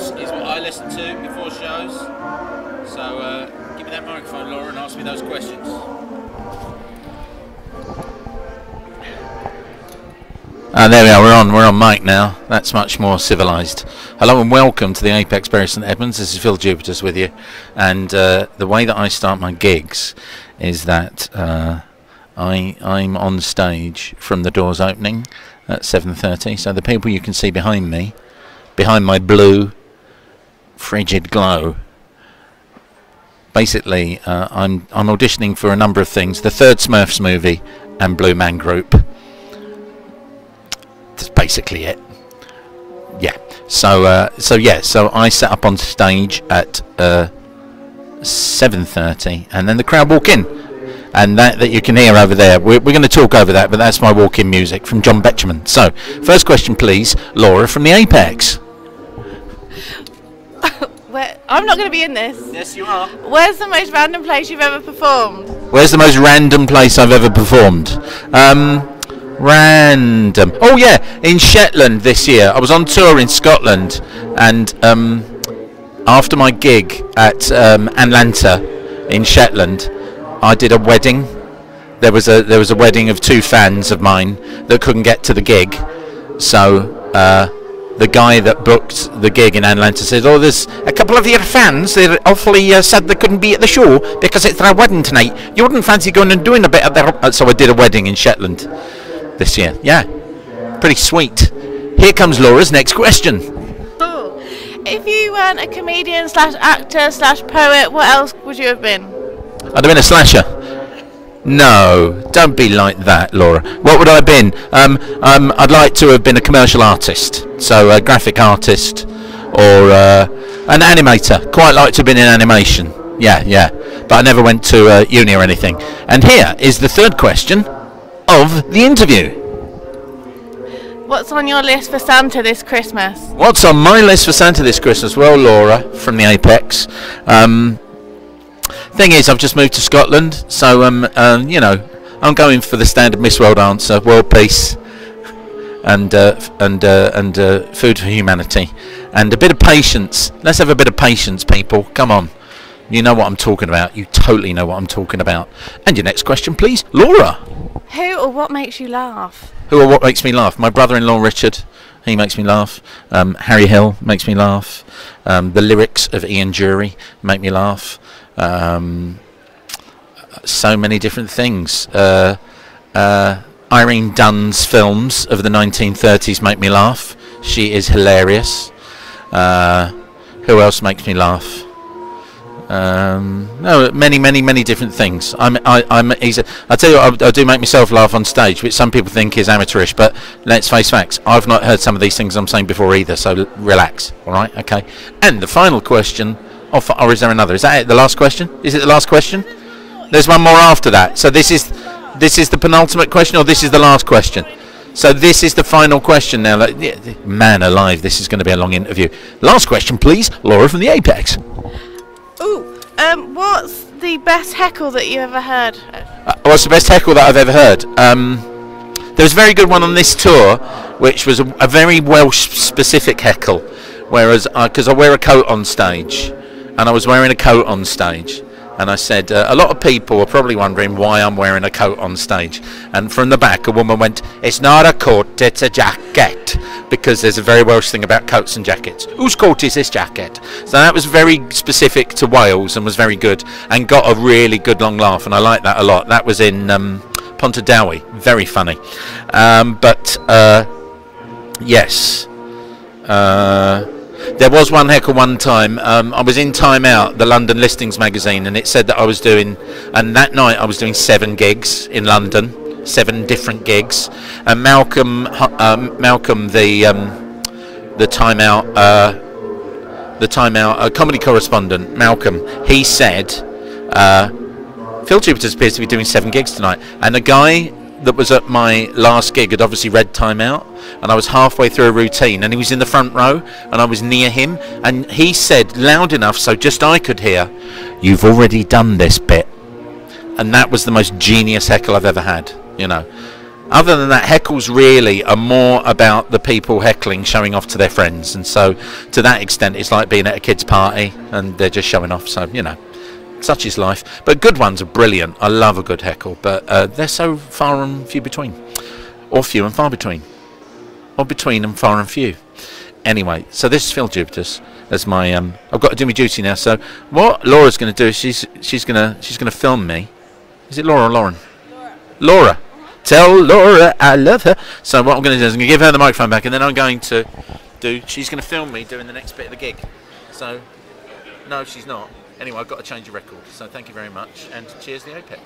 Jupitus is what I listen to before shows. So give me that microphone, Laura, and ask me those questions. There we are, we're on mic now. That's much more civilised. Hello and welcome to the Apex Bury St Edmunds. This is Phill Jupitus with you. And the way that I start my gigs is that I'm on stage from the doors opening at 7:30. So the people you can see behind me, behind my blue frigid glow, basically I'm auditioning for a number of things. The third Smurfs movie and Blue Man Group. That's basically it. Yeah. So I set up on stage at 7:30, and then the crowd walk in, and that you can hear over there. We're going to talk over that, but that's my walk-in music from John Betjeman. So, first question, please, Laura from the Apex. I'm not going to be in this. Yes, you are. Where's the most random place you've ever performed? Where's the most random place I've ever performed? Random. Oh yeah, in Shetland this year. I was on tour in Scotland, and after my gig at Atlanta in Shetland, I did a wedding. There was a wedding of two fans of mine that couldn't get to the gig, so the guy that booked the gig in Atlanta said, "Oh, there's a couple of your fans. They're awfully sad they couldn't be at the show because it's their wedding tonight. You wouldn't fancy going and doing a bit of their..." So I did a wedding in Shetland this year. Yeah, pretty sweet. Here comes Laura's next question. Oh. If you weren't a comedian slash actor slash poet, what else would you have been? I'd have been a slasher. No, don't be like that, Laura. What would I have been? I'd like to have been a commercial artist, so a graphic artist or an animator. Quite like to have been in animation. Yeah. But I never went to uni or anything. And here is the third question of the interview. What's on your list for Santa this Christmas? What's on my list for Santa this Christmas? Well, Laura from the Apex. Thing is, I've just moved to Scotland, so you know, I'm going for the standard Miss World answer: world peace and food for humanity, and a bit of patience. Let's have a bit of patience, people. Come on. You know what I'm talking about. You totally know what I'm talking about. And your next question, please, Laura. Who or what makes you laugh? Who or what makes me laugh? My brother-in-law, Richard. He makes me laugh. Harry Hill makes me laugh. The lyrics of Ian Dury make me laugh. So many different things. Irene Dunn's films of the 1930s make me laugh. She is hilarious. Who else makes me laugh? No, many different things. I tell you what, I do make myself laugh on stage, which some people think is amateurish, but let's face facts. I've not heard some of these things I'm saying before either, so relax. All right, okay. And the final question, or is there another? Is that it? The last question? Is it the last question? There's one more after that. So this is the penultimate question, or this is the last question? So this is the final question now. Man alive, this is going to be a long interview. Last question, please, Laura from the Apex. Ooh, what's the best heckle that you ever heard? What's the best heckle that I've ever heard? There was a very good one on this tour, which was a very Welsh-specific heckle, whereas because I wear a coat on stage, and I was wearing a coat on stage, and I said, a lot of people are probably wondering why I'm wearing a coat on stage. And from the back, a woman went, "It's not a coat, it's a jacket." Because there's a very Welsh thing about coats and jackets. Whose coat is this jacket? So that was very specific to Wales and was very good and got a really good long laugh, and I like that a lot. That was in Pontardawe. Very funny. Yes. There was one heckle one time. I was in Time Out, the London Listings magazine, and it said that I was doing, and that night I was doing 7 gigs in London, 7 different gigs. And Malcolm, the Time Out comedy correspondent, Malcolm, he said, Phill Jupitus appears to be doing 7 gigs tonight, and the guy that was at my last gig had obviously read Time Out, and I was halfway through a routine, and he was in the front row, and I was near him, and he said loud enough so just I could hear, "You've already done this bit." And that was the most genius heckle I've ever had, you know. Other than that, heckles really are more about the people heckling showing off to their friends, and so to that extent it's like being at a kid's party and they're just showing off, so you know, such is life. But good ones are brilliant. I love a good heckle, but they're so far and few between, or few and far between, or between and far and few. Anyway, so this is Phill Jupitus as my I've got to do my duty now. So what Laura's going to do is she's going to film me. Is it Laura or Lauren? Laura. Tell Laura I love her. So what I'm going to do is I'm going to give her the microphone back, and then I'm going to she's going to film me doing the next bit of the gig. So no, she's not. Anyway, I've got to change the record. So thank you very much, and cheers the Apex.